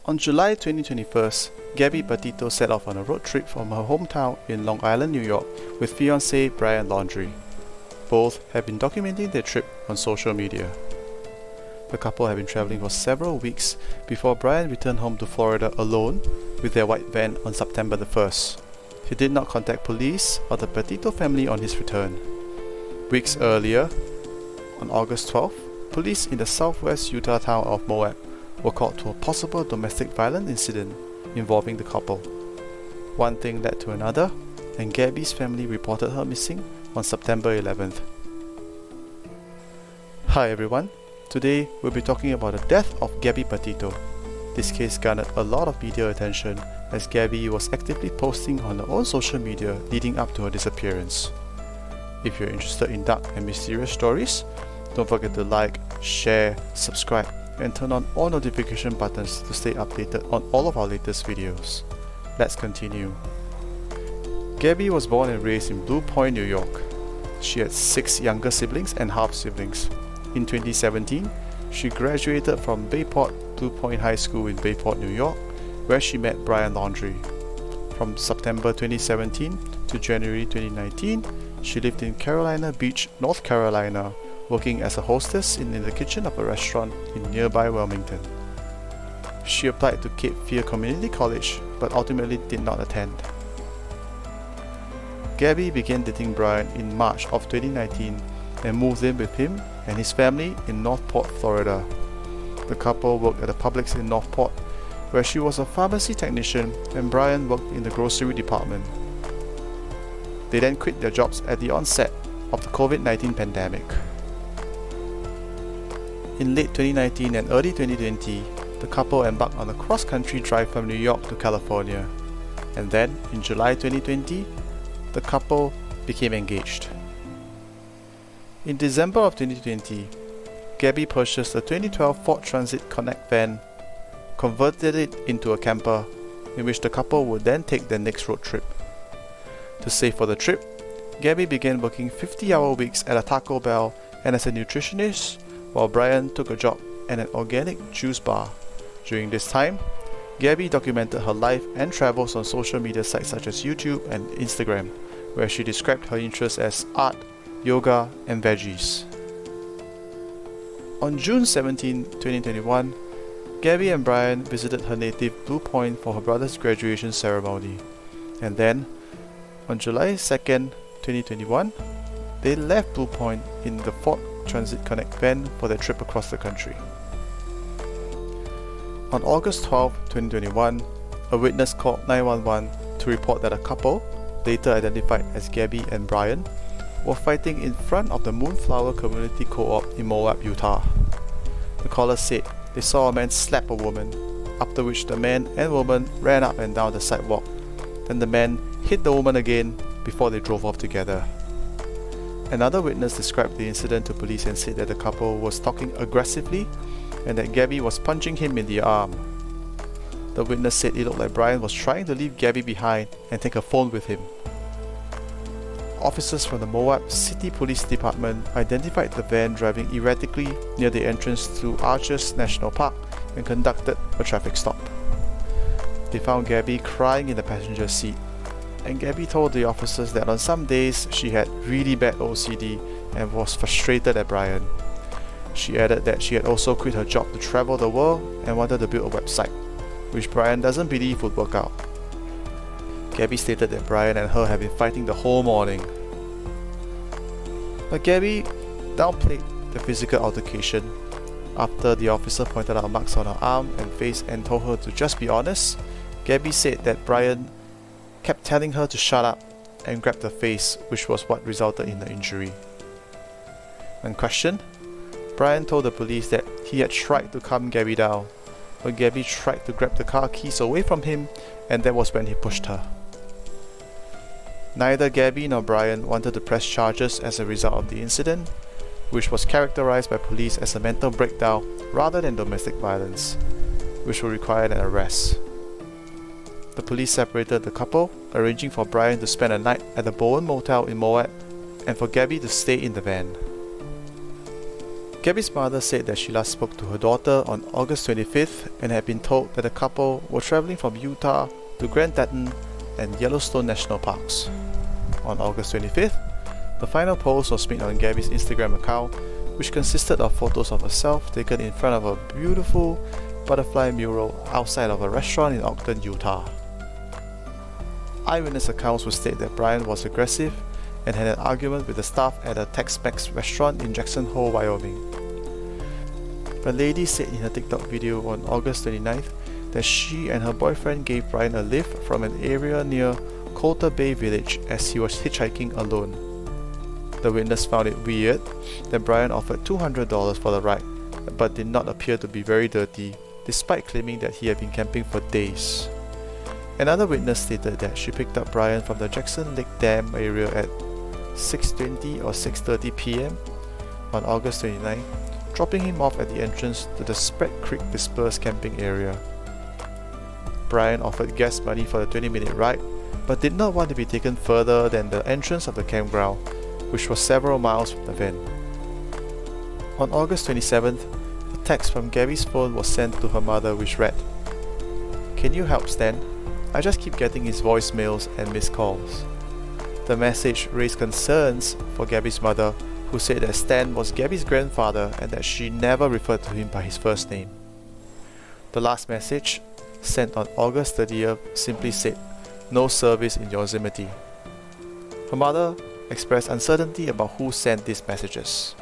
On July 2021, Gabby Petito set off on a road trip from her hometown in Long Island, New York with fiance Brian Laundrie. Both have been documenting their trip on social media. The couple have been traveling for several weeks before Brian returned home to Florida alone with their white van on September the 1st. He did not contact police or the Petito family on his return. Weeks earlier, on August 12th, police in the southwest Utah town of Moab were called to a possible domestic violence incident involving the couple. One thing led to another, and Gabby's family reported her missing on September 11th. Hi everyone, today we'll be talking about the death of Gabby Petito. This case garnered a lot of media attention as Gabby was actively posting on her own social media leading up to her disappearance. If you're interested in dark and mysterious stories, don't forget to like, share, subscribe, and turn on all notification buttons to stay updated on all of our latest videos. Let's continue. Gabby was born and raised in Blue Point, New York. She had 6 younger siblings and half-siblings. In 2017, she graduated from Bayport Blue Point High School in Bayport, New York, where she met Brian Laundrie. From September 2017 to January 2019, she lived in Carolina Beach, North Carolina, working as a hostess in the kitchen of a restaurant in nearby Wilmington. She applied to Cape Fear Community College but ultimately did not attend. Gabby began dating Brian in March of 2019 and moved in with him and his family in Northport, Florida. The couple worked at a Publix in Northport, where she was a pharmacy technician and Brian worked in the grocery department. They then quit their jobs at the onset of the COVID-19 pandemic. In late 2019 and early 2020, the couple embarked on a cross-country drive from New York to California. And then, in July 2020, the couple became engaged. In December of 2020, Gabby purchased a 2012 Ford Transit Connect van, converted it into a camper, in which the couple would then take their next road trip. To save for the trip, Gabby began working 50-hour weeks at a Taco Bell and as a nutritionist, while Brian took a job at an organic juice bar. During this time, Gabby documented her life and travels on social media sites such as YouTube and Instagram, where she described her interests as art, yoga, and veggies. On June 17, 2021, Gabby and Brian visited her native Blue Point for her brother's graduation ceremony. And then, on July 2nd, 2021, they left Blue Point in the Ford Transit Connect van for their trip across the country. On August 12, 2021, a witness called 911 to report that a couple, later identified as Gabby and Brian, were fighting in front of the Moonflower Community Co-op in Moab, Utah. The caller said they saw a man slap a woman, after which the man and woman ran up and down the sidewalk. Then the man hit the woman again before they drove off together. Another witness described the incident to police and said that the couple was talking aggressively and that Gabby was punching him in the arm. The witness said it looked like Brian was trying to leave Gabby behind and take her phone with him. Officers from the Moab City Police Department identified the van driving erratically near the entrance to Arches National Park and conducted a traffic stop. They found Gabby crying in the passenger seat, and Gabby told the officers that on some days she had really bad OCD and was frustrated at Brian. She added that she had also quit her job to travel the world and wanted to build a website, which Brian doesn't believe would work out. Gabby stated that Brian and her had been fighting the whole morning. But Gabby downplayed the physical altercation. After the officer pointed out marks on her arm and face and told her to just be honest, Gabby said that Brian kept telling her to shut up and grabbed her face, which was what resulted in the injury. When questioned, Brian told the police that he had tried to calm Gabby down, but Gabby tried to grab the car keys away from him, and that was when he pushed her. Neither Gabby nor Brian wanted to press charges as a result of the incident, which was characterized by police as a mental breakdown rather than domestic violence, which would require an arrest. The police separated the couple, arranging for Brian to spend a night at the Bowen Motel in Moab and for Gabby to stay in the van. Gabby's mother said that she last spoke to her daughter on August 25th and had been told that the couple were traveling from Utah to Grand Teton and Yellowstone National Parks. On August 25th, the final post was made on Gabby's Instagram account, which consisted of photos of herself taken in front of a beautiful butterfly mural outside of a restaurant in Ogden, Utah. Eyewitness accounts would state that Brian was aggressive and had an argument with the staff at a Tex-Mex restaurant in Jackson Hole, Wyoming. A lady said in her TikTok video on August 29th that she and her boyfriend gave Brian a lift from an area near Coulter Bay Village as he was hitchhiking alone. The witness found it weird that Brian offered $200 for the ride, but did not appear to be very dirty, despite claiming that he had been camping for days. Another witness stated that she picked up Brian from the Jackson Lake Dam area at 6:20 or 6:30 p.m. on August 29, dropping him off at the entrance to the Spread Creek Dispersed camping area. Brian offered gas money for the 20-minute ride, but did not want to be taken further than the entrance of the campground, which was several miles from the van. On August 27th, a text from Gabby's phone was sent to her mother which read, "Can you help Stan? I just keep getting his voicemails and missed calls." The message raised concerns for Gabby's mother, who said that Stan was Gabby's grandfather and that she never referred to him by his first name. The last message, sent on August 30th, simply said, "No service in Yosemite." Her mother expressed uncertainty about who sent these messages.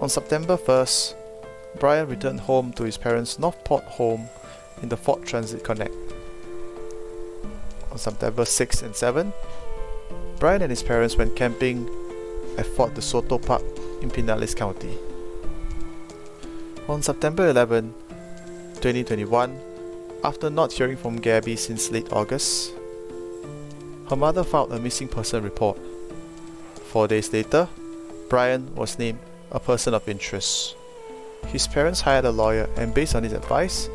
On September 1st, Brian returned home to his parents' Northport home in the Fort Transit Connect. On September 6th and 7th, Brian and his parents went camping at Fort DeSoto Park in Pinellas County. On September 11, 2021, after not hearing from Gabby since late August, her mother filed a missing person report. 4 days later, Brian was named a person of interest. His parents hired a lawyer, and based on his advice,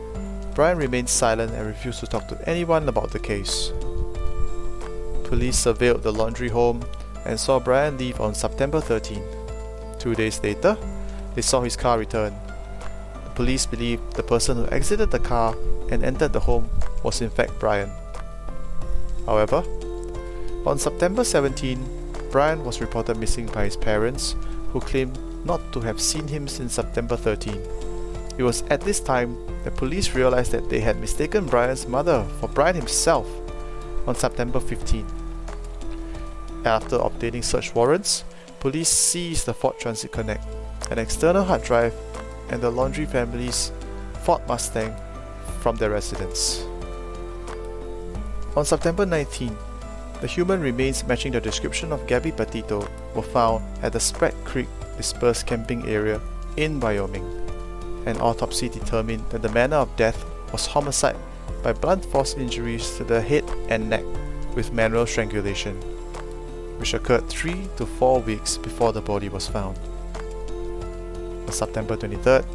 Brian remained silent and refused to talk to anyone about the case. Police surveilled the Laundrie home and saw Brian leave on September 13. 2 days later, they saw his car return. The police believed the person who exited the car and entered the home was in fact Brian. However, on September 17, Brian was reported missing by his parents, who claimed not to have seen him since September 13. It was at this time that police realized that they had mistaken Brian's mother for Brian himself on September 15. After obtaining search warrants, police seized the Ford Transit Connect, an external hard drive, and the Laundrie family's Ford Mustang from their residence. On September 19, the human remains matching the description of Gabby Petito were found at the Spread Creek Dispersed camping area in Wyoming. An autopsy determined that the manner of death was homicide by blunt force injuries to the head and neck with manual strangulation, which occurred 3 to 4 weeks before the body was found. On September 23rd,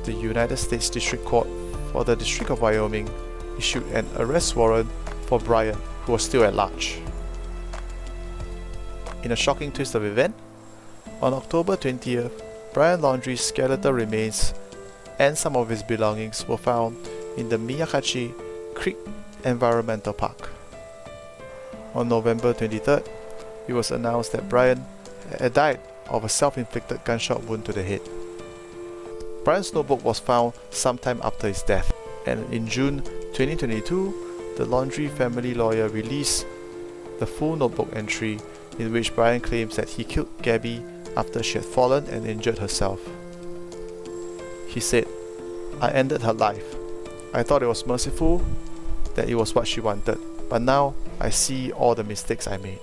the United States District Court for the District of Wyoming issued an arrest warrant for Brian, who was still at large. In a shocking twist of event, on October 20th, Brian Laundrie's skeletal remains and some of his belongings were found in the Miyakachi Creek Environmental Park. On November 23rd, it was announced that Brian had died of a self-inflicted gunshot wound to the head. Brian's notebook was found sometime after his death, and in June 2022, the Laundrie family lawyer released the full notebook entry in which Brian claims that he killed Gabby after she had fallen and injured herself. He said, "I ended her life. I thought it was merciful, that it was what she wanted, but now I see all the mistakes I made."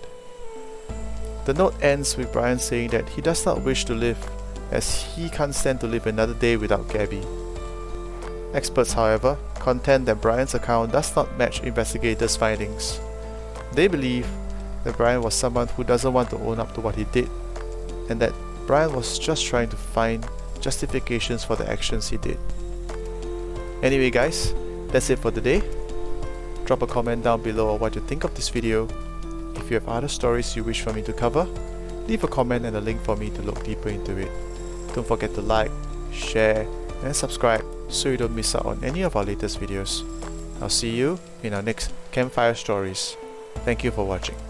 The note ends with Brian saying that he does not wish to live, as he can't stand to live another day without Gabby. Experts, however, contend that Brian's account does not match investigators' findings. They believe that Brian was someone who doesn't want to own up to what he did, and that Brian was just trying to find justifications for the actions he did. Anyway guys, that's it for today. Drop a comment down below on what you think of this video. If you have other stories you wish for me to cover, leave a comment and a link for me to look deeper into it. Don't forget to like, share, and subscribe so you don't miss out on any of our latest videos. I'll see you in our next Campfire Stories. Thank you for watching.